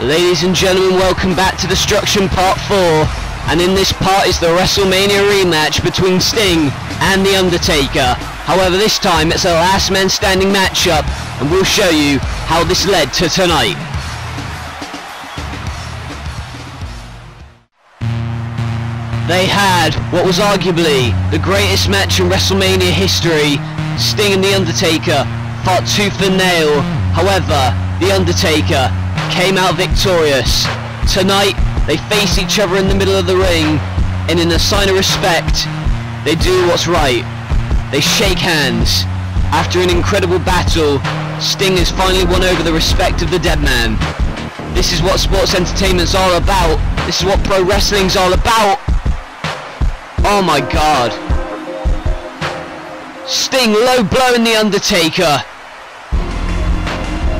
Ladies and gentlemen, welcome back to Destruction Part 4, and in this part is the WrestleMania rematch between Sting and The Undertaker. However, this time it's a last man standing matchup, and we'll show you how this led to tonight. They had what was arguably the greatest match in WrestleMania history. Sting and The Undertaker fought tooth and nail. However, The Undertaker came out victorious. Tonight, they face each other in the middle of the ring, and in a sign of respect, they do what's right. They shake hands. After an incredible battle, Sting has finally won over the respect of the dead man. This is what sports entertainment's all about. This is what pro wrestling's all about. Oh my God. Sting low blowing The Undertaker.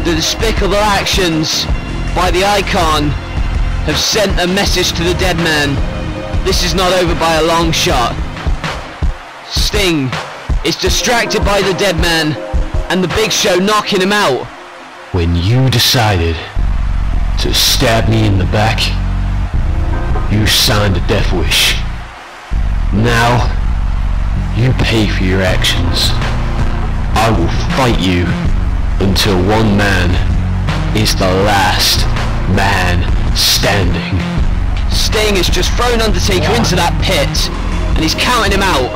The despicable actions by the Icon have sent a message to the dead man. This is not over by a long shot. Sting is distracted by the dead man and the Big Show knocking him out. When you decided to stab me in the back, you signed a death wish. Now, you pay for your actions. I will fight you until one man is the last man standing. Sting has just thrown Undertaker into that pit, and he's counting him out.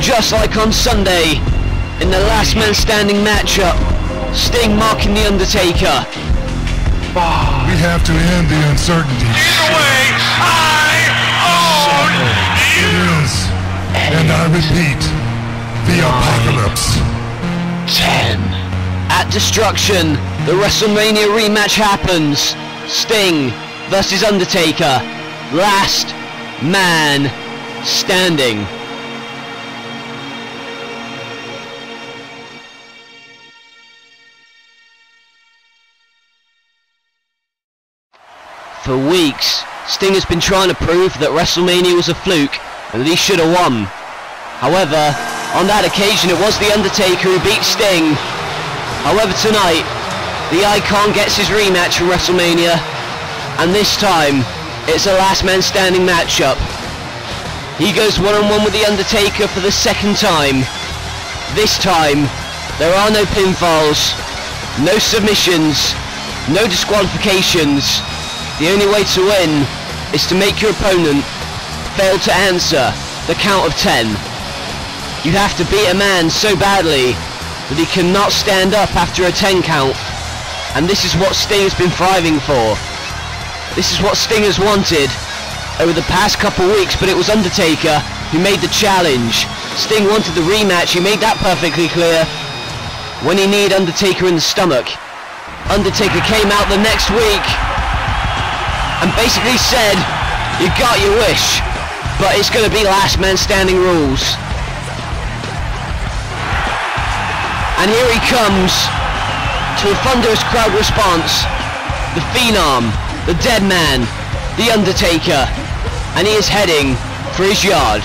Just like on Sunday, in the last man standing matchup, Sting marking The Undertaker. We have to end the uncertainty. Either way, I own you! It is, and I repeat, the apocalypse. 10. At Destruction, the WrestleMania rematch happens. Sting versus Undertaker. Last man standing. For weeks, Sting has been trying to prove that WrestleMania was a fluke and that he should have won. However, on that occasion it was The Undertaker who beat Sting. However, tonight, the Icon gets his rematch from WrestleMania, and this time, it's a last man standing matchup. He goes one-on-one with The Undertaker for the second time. This time, there are no pinfalls, no submissions, no disqualifications. The only way to win is to make your opponent fail to answer the count of 10. You have to beat a man so badly that he cannot stand up after a 10 count, and this is what Sting has been thriving for. This is what Sting has wanted over the past couple weeks, but it was Undertaker who made the challenge. Sting wanted the rematch, he made that perfectly clear when he kneed Undertaker in the stomach. Undertaker came out the next week and basically said, you got your wish, but it's going to be last man standing rules. And here he comes, to a thunderous crowd response, the Phenom, the Dead Man, The Undertaker, and he is heading for his yard.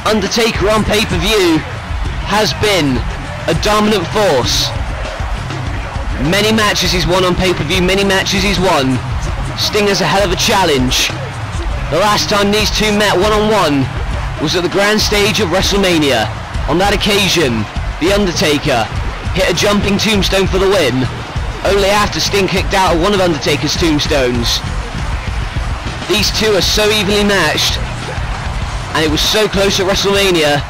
Undertaker on pay-per-view has been a dominant force. Many matches he's won on pay-per-view, many matches he's won. Sting has a hell of a challenge. The last time these two met one-on-one was at the grand stage of WrestleMania. On that occasion, The Undertaker hit a jumping tombstone for the win, only after Sting kicked out of one of Undertaker's tombstones. These two are so evenly matched, and it was so close at WrestleMania,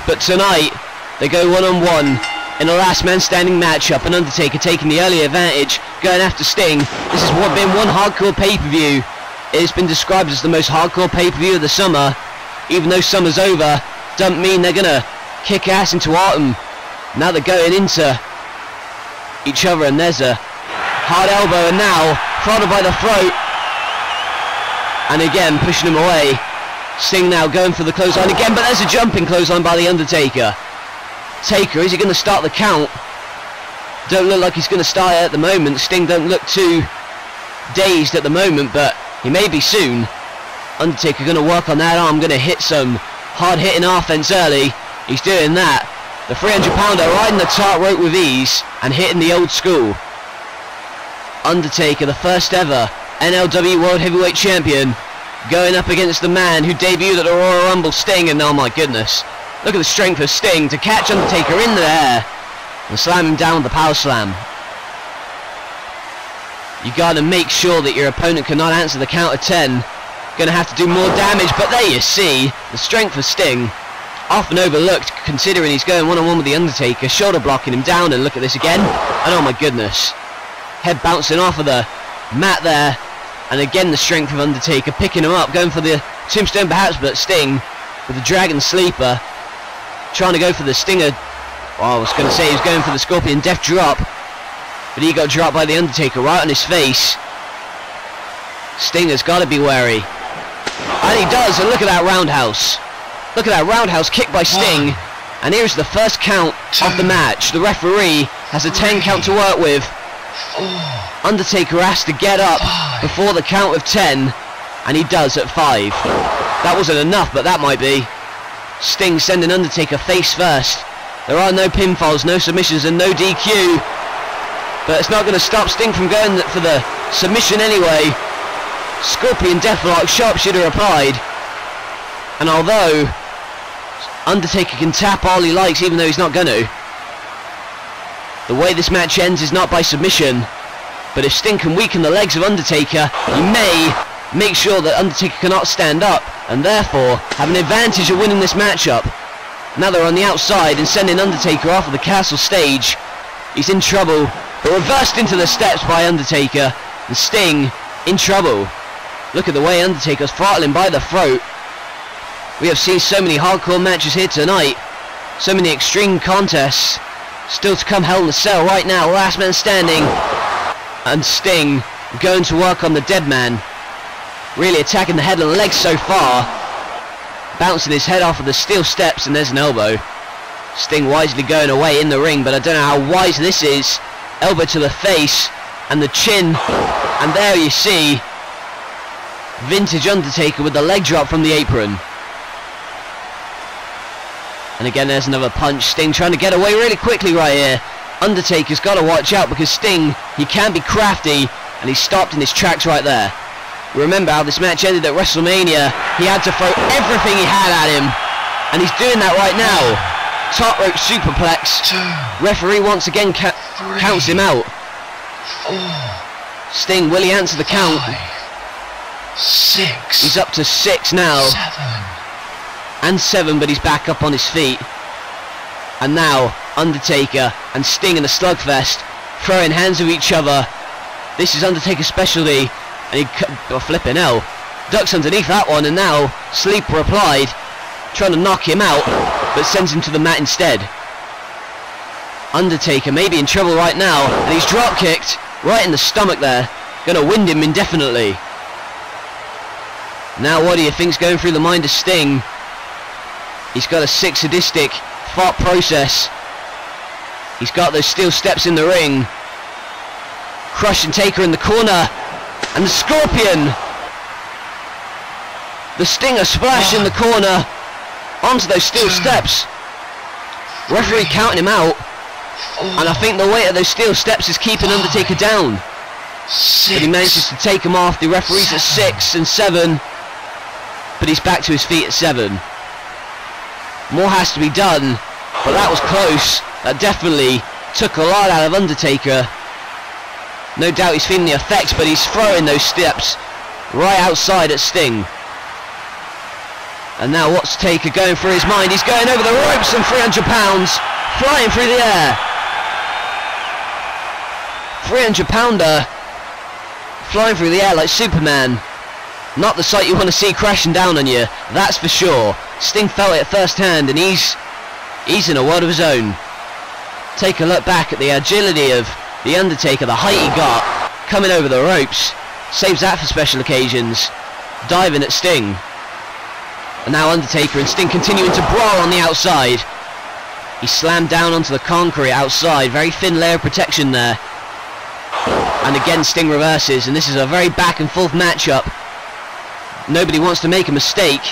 but tonight they go one-on-one in a last man standing matchup, and Undertaker taking the early advantage, going after Sting. This has been one hardcore pay-per-view. It has been described as the most hardcore pay-per-view of the summer. Even though summer's over, doesn't mean they're gonna kick ass into autumn. Now they're going into each other, and there's a hard elbow, and now prodded by the throat, and again pushing him away. Sting now going for the clothesline again, but there's a jumping clothesline by The Undertaker. Taker, is he going to start the count? Don't look like he's going to start it at the moment. Sting don't look too dazed at the moment, but he may be soon. Undertaker going to work on that arm, going to hit some hard hitting offense early. He's doing that. The 300-pounder riding the top rope with ease and hitting the old school. Undertaker, the first ever NLW World Heavyweight Champion, going up against the man who debuted at the Royal Rumble, Sting, and oh my goodness, look at the strength of Sting to catch Undertaker in the air and slam him down with the power slam. You gotta make sure that your opponent cannot answer the count of 10. Gonna have to do more damage, but there you see the strength of Sting, often overlooked considering he's going one-on-one with the Undertaker, shoulder blocking him down, and look at this again, and oh my goodness, head bouncing off of the mat there, and again the strength of Undertaker picking him up, going for the tombstone perhaps, but Sting with the Dragon Sleeper trying to go for the Stinger. Well, I was going to say he was going for the Scorpion Death Drop, but he got dropped by the Undertaker right on his face. Stinger's got to be wary, and he does, and look at that roundhouse. Look at that roundhouse kick by Sting, and here's the first count of the match. The referee has a 10 count to work with. Undertaker has to get up before the count of 10, and he does at 5. That wasn't enough, but that might be. Sting sending Undertaker face first. There are no pinfalls, no submissions, and no DQ, but it's not going to stop Sting from going for the submission anyway. Scorpion Deathlock, sharpshooter applied, and although Undertaker can tap all he likes, even though he's not going to, the way this match ends is not by submission, but if Sting can weaken the legs of Undertaker, he may make sure that Undertaker cannot stand up, and therefore have an advantage of winning this matchup. Now they're on the outside and sending Undertaker off of the castle stage. He's in trouble, but reversed into the steps by Undertaker, and Sting in trouble. Look at the way Undertaker's throttling by the throat. We have seen so many hardcore matches here tonight, so many extreme contests. Still to come, Hell in a Cell right now, last man standing, and Sting going to work on the dead man, really attacking the head and legs so far, bouncing his head off of the steel steps, and there's an elbow. Sting wisely going away in the ring, but I don't know how wise this is. Elbow to the face and the chin, and there you see vintage Undertaker with the leg drop from the apron. And again there's another punch. Sting trying to get away really quickly right here. Undertaker's got to watch out because Sting, he can be crafty, and he's stopped in his tracks right there. Remember how this match ended at WrestleMania. He had to throw everything he had at him, and he's doing that right now. Top rope superplex. Referee once again counts him out. Sting, will he answer the count? 6. He's up to 6 now. 7, but he's back up on his feet. And now Undertaker and Sting in a slugfest, throwing hands of each other. This is Undertaker's specialty, and he flipping hell, ducks underneath that one, and now sleeper applied, trying to knock him out, but sends him to the mat instead. Undertaker may be in trouble right now, and he's drop kicked right in the stomach there, gonna wind him indefinitely. Now what do you think's going through the mind of Sting? He's got a sick sadistic thought process. He's got those steel steps in the ring. Crushing Taker in the corner, and the Scorpion, the Stinger splash in the corner onto those steel steps. Referee counting him out, and I think the weight of those steel steps is keeping Undertaker down. But he manages to take him off. The referee's at 6 and 7, but he's back to his feet at 7. More has to be done, but that was close. That definitely took a lot out of Undertaker. No doubt he's feeling the effects, but he's throwing those steps right outside at Sting. And now what's Taker going through his mind? He's going over the ropes, and 300 pounds flying through the air. 300-pounder flying through the air like Superman. Not the sight you want to see crashing down on you, that's for sure. Sting felt it firsthand, and he's in a world of his own. Take a look back at the agility of the Undertaker, the height he got, coming over the ropes. Saves that for special occasions. Diving at Sting. And now Undertaker and Sting continuing to brawl on the outside. He slammed down onto the concrete outside. Very thin layer of protection there. And again Sting reverses, and this is a very back and forth matchup. Nobody wants to make a mistake,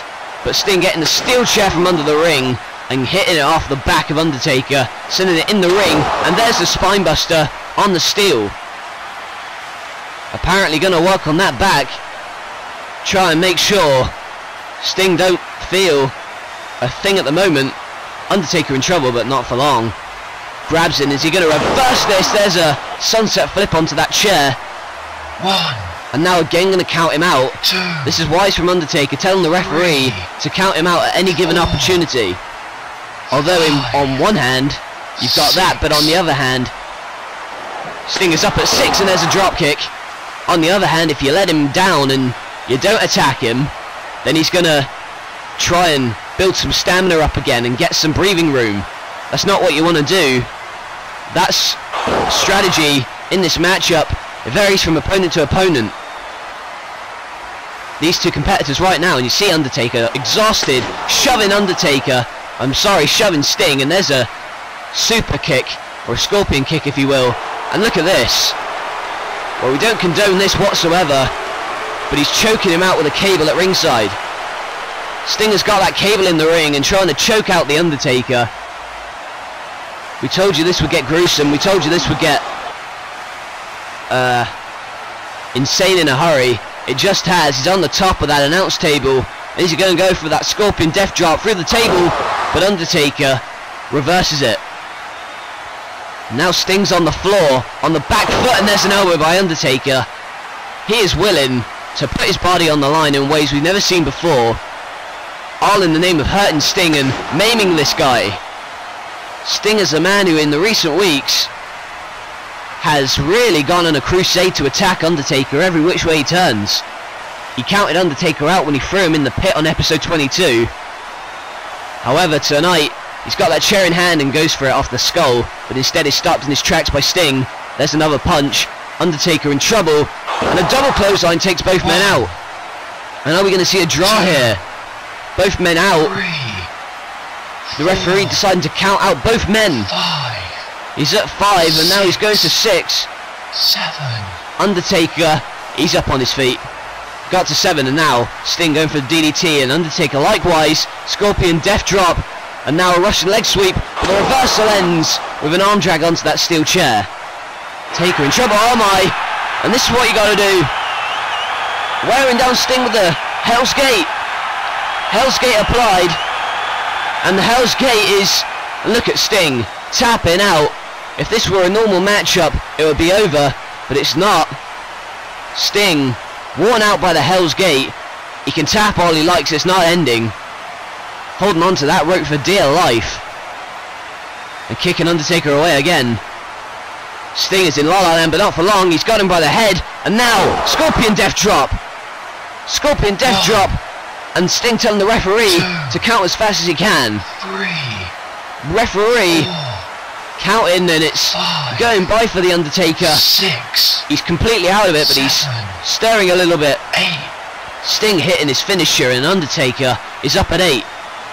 but Sting getting the steel chair from under the ring and hitting it off the back of Undertaker, sending it in the ring, and there's the spine buster on the steel. Apparently going to work on that back. Try and make sure Sting don't feel a thing at the moment. Undertaker in trouble, but not for long. Grabs in. Is he going to reverse this? There's a sunset flip onto that chair. 1, And now again going to count him out. 2, This is wise from Undertaker, telling the referee to count him out at any given opportunity. Although on one hand, you've got that, but on the other hand, Sting is up at 6 and there's a drop kick. On the other hand, if you let him down and you don't attack him, then he's going to try and build some stamina up again and get some breathing room. That's not what you want to do. That's strategy in this matchup. It varies from opponent to opponent. These two competitors right now, and you see Undertaker exhausted, shoving shoving Sting, and there's a super kick, or a scorpion kick if you will. And look at this. Well, we don't condone this whatsoever, but he's choking him out with a cable at ringside. Sting has got that cable in the ring and trying to choke out the Undertaker. We told you this would get gruesome. We told you this would get insane in a hurry. It just has. He's on the top of that announce table. And he's going to go for that scorpion death drop through the table, but Undertaker reverses it. Now Sting's on the floor, on the back foot, and there's an elbow by Undertaker. He is willing to put his body on the line in ways we've never seen before, all in the name of hurting Sting and maiming this guy. Sting is a man who in the recent weeks has really gone on a crusade to attack Undertaker every which way he turns. He counted Undertaker out when he threw him in the pit on episode 22. However, tonight he's got that chair in hand and goes for it off the skull, but instead is stopped in his tracks by Sting. There's another punch. Undertaker in trouble, and a double clothesline takes both men out. And are we going to see a draw here? Both men out. 3, The referee deciding to count out both men. 5, He's at 5 and now he's going to 6. 7. Undertaker, he's up on his feet. Got to 7 and now Sting going for the DDT, and Undertaker likewise. Scorpion death drop, and now a Russian leg sweep. The reversal ends with an arm drag onto that steel chair. Taker in trouble, oh my! And this is what you got to do. Wearing down Sting with the Hell's Gate. Hell's Gate applied. And the Hell's Gate is, look at Sting, tapping out. If this were a normal matchup, it would be over, but it's not. Sting, worn out by the Hell's Gate. He can tap all he likes, it's not ending. Holding on to that rope for dear life. And kicking Undertaker away again. Sting is in La La Land, but not for long. He's got him by the head, and now Scorpion death drop. Scorpion death drop, and Sting telling the referee to count as fast as he can. 3, Referee 4, counting, and it's 5, going by for the Undertaker. 6, He's completely out of it, but he's 7, stirring a little bit. 8. Sting hitting his finisher, and Undertaker is up at 8.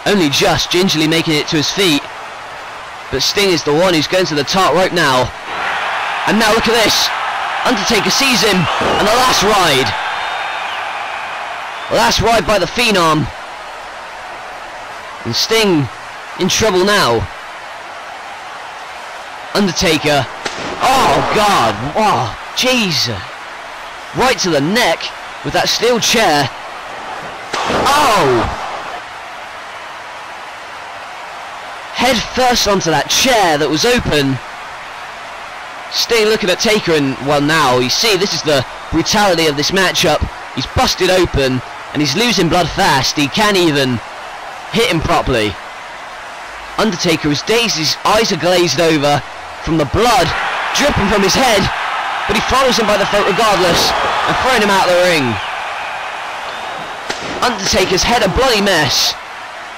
Only just gingerly making it to his feet. But Sting is the one who's going to the top rope now. And now look at this. Undertaker sees him, and the last ride. Last ride by the Phenom. And Sting in trouble now. Undertaker. Oh God. Oh Jesus. Right to the neck with that steel chair. Oh. Head first onto that chair that was open. Sting looking at Taker, and well now you see this is the brutality of this matchup. He's busted open and he's losing blood fast. He can't even hit him properly. Undertaker is dazed, his eyes are glazed over from the blood dripping from his head, but he follows him by the throat regardless and throwing him out of the ring. Undertaker's head a bloody mess,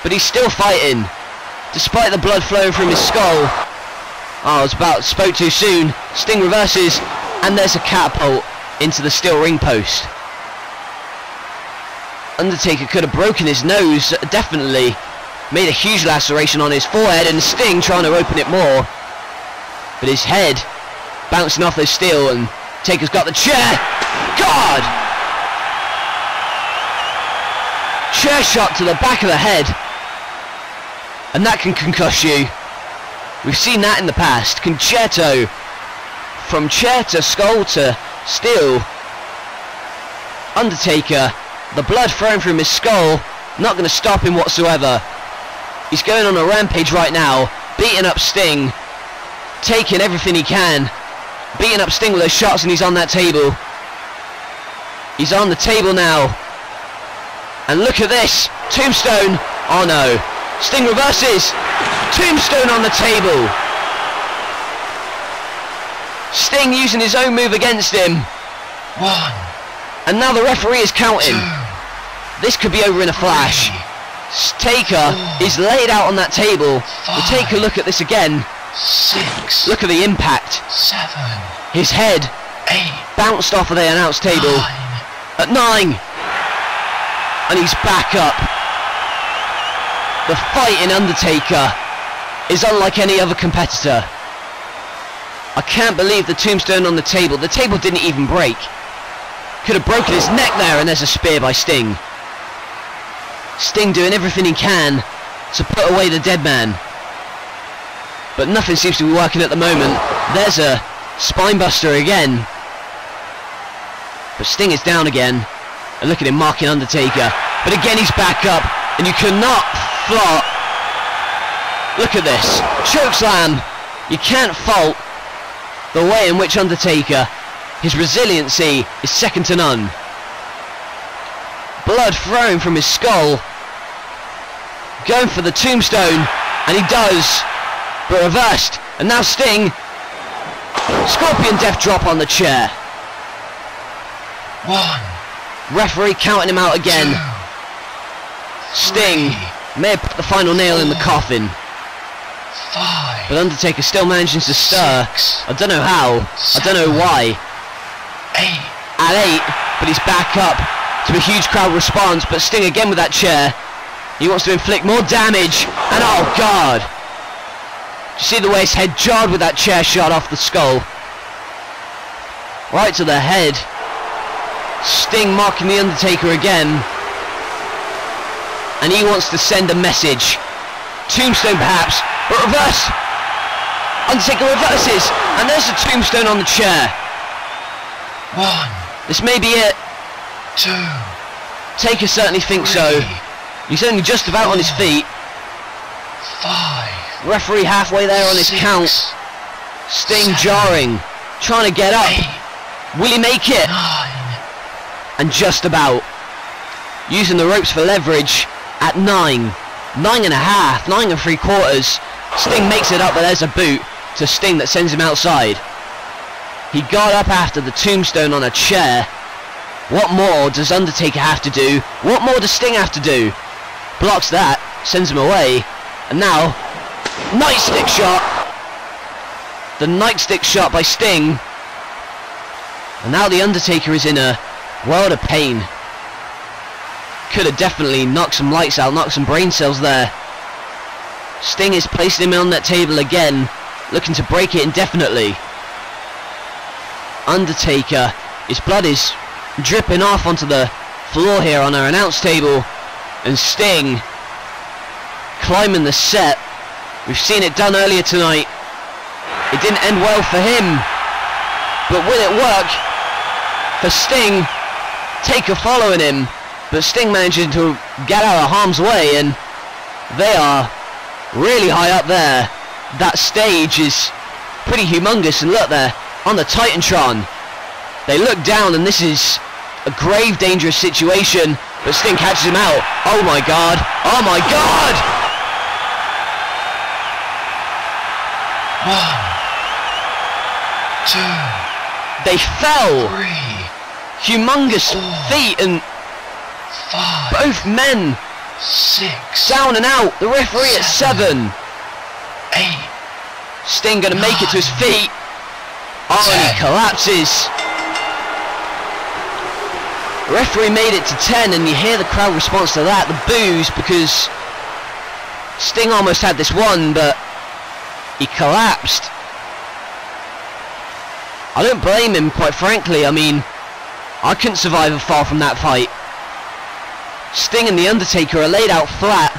but he's still fighting despite the blood flowing from his skull. Oh, I spoke too soon. Sting reverses, and there's a catapult into the steel ring post. Undertaker could have broken his nose, definitely made a huge laceration on his forehead, and Sting trying to open it more. But his head bouncing off the steel, and Taker's got the chair. God! Chair shot to the back of the head. And that can concuss you. We've seen that in the past. Concerto. From chair to skull to steel. Undertaker, the blood flowing from his skull, not going to stop him whatsoever. He's going on a rampage right now, beating up Sting, taking everything he can, beating up Sting with those shots, and he's on that table. He's on the table now. And look at this, Tombstone. Oh no, Sting reverses. Tombstone on the table. Sting using his own move against him. 1, And now the referee is counting. 2, This could be over in a flash. Taker is laid out on that table. We'll take a look at this again. 6, Look at the impact. 7, His head 8, bounced off of the announce table 9, at 9. And he's back up. The fight in Undertaker is unlike any other competitor. I can't believe the tombstone on the table. The table didn't even break. Could have broken his neck there, and there's a spear by Sting. Sting doing everything he can to put away the dead man. But nothing seems to be working at the moment. There's a spinebuster again. But Sting is down again. And look at him marking Undertaker. But again he's back up. And you cannot fault. Look at this. Chokeslam. You can't fault the way in which Undertaker, his resiliency is second to none. Blood flowing from his skull. Going for the tombstone. And he does. But reversed. And now Sting. Scorpion death drop on the chair. 1, Referee counting him out again. 2, Sting may have put the final nail in the coffin. 5, But Undertaker still manages to stir. 6, I don't know how. I don't know why. 8, At 8. But he's back up to a huge crowd response. But Sting again with that chair. He wants to inflict more damage. And oh god. Do you see the way his head jarred with that chair shot off the skull? Right to the head. Sting marking the Undertaker again. And he wants to send a message. Tombstone perhaps, but reverse. Undertaker reverses, and there's a tombstone on the chair. 1, This may be it. 2, Taker certainly thinks so. 3, He's only just about on his feet. 5, Referee halfway there on his 6, count. Sting 7, jarring, trying to get up. 8, Will he make it? 9, And just about. Using the ropes for leverage at 9. 9 and a half, 9 and 3/4. Sting makes it up, but there's a boot to Sting that sends him outside. He got up after the tombstone on a chair. What more does Undertaker have to do? What more does Sting have to do? Blocks that, sends him away, and now, nightstick shot. The nightstick shot by Sting. And now the Undertaker is in a world of pain. Could have definitely knocked some lights out, knocked some brain cells there. Sting is placing him on that table again, looking to break it indefinitely. Undertaker, his blood is dripping off onto the floor here on our announce table. And Sting climbing the set. We've seen it done earlier tonight. It didn't end well for him. But will it work for Sting? Taker following him. But Sting managing to get out of harm's way, and they are really high up there. That stage is pretty humongous, and look there, on the Titantron. They look down, and this is a grave dangerous situation, but Sting catches him out. Oh my god, oh my god! 1, 2, They fell! 3, Humongous 4, feet, and 5, both men 6, down and out. The referee at 7. 8, Sting gonna make it to his feet. Oh, and he 10. collapses. Referee made it to 10, and you hear the crowd response to that, the boos, because Sting almost had this one, but he collapsed. I don't blame him, quite frankly. I mean, I couldn't survive a fall from that fight. Sting and The Undertaker are laid out flat.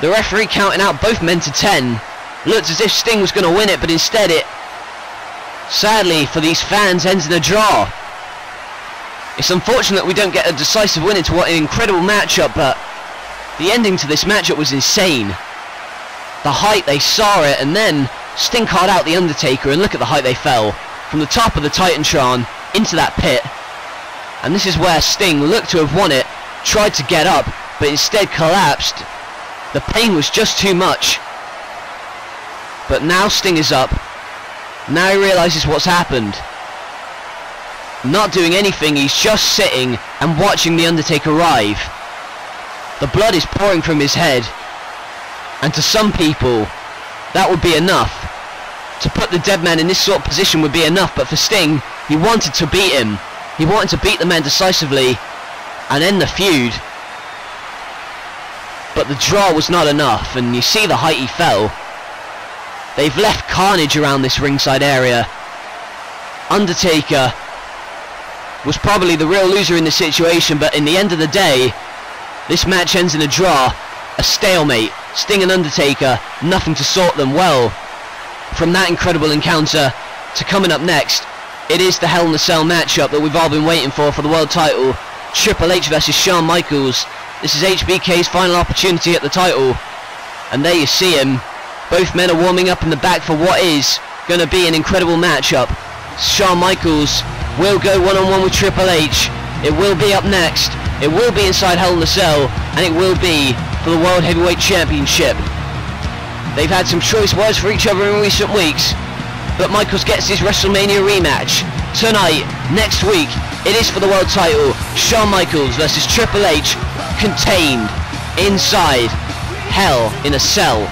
The referee counting out both men to 10. Looked as if Sting was going to win it, but instead it, sadly for these fans, ends in a draw. It's unfortunate we don't get a decisive win into what an incredible matchup, but the ending to this matchup was insane. The height, they saw it, and then Sting called out the Undertaker, and look at the height they fell. From the top of the Titantron into that pit. And this is where Sting looked to have won it, tried to get up, but instead collapsed. The pain was just too much. But now Sting is up. Now he realises what's happened. Not doing anything, he's just sitting and watching the Undertaker arrive. The blood is pouring from his head. And to some people, that would be enough. To put the dead man in this sort of position would be enough, but for Sting, he wanted to beat him. He wanted to beat the man decisively and end the feud. But the draw was not enough, and you see the height he fell. They've left carnage around this ringside area. Undertaker was probably the real loser in the situation, but in the end of the day, this match ends in a draw, a stalemate. Sting and Undertaker, nothing to sort them. Well, from that incredible encounter to coming up next, it is the Hell in a Cell matchup that we've all been waiting for the world title. Triple H versus Shawn Michaels. This is HBK's final opportunity at the title. And there you see him. Both men are warming up in the back for what is going to be an incredible matchup. Shawn Michaels will go one-on-one with Triple H. It will be up next. It will be inside Hell in a Cell. And it will be for the World Heavyweight Championship. They've had some choice words for each other in recent weeks. But Michaels gets his WrestleMania rematch tonight, next week. It is for the world title. Shawn Michaels versus Triple H, contained inside Hell in a Cell.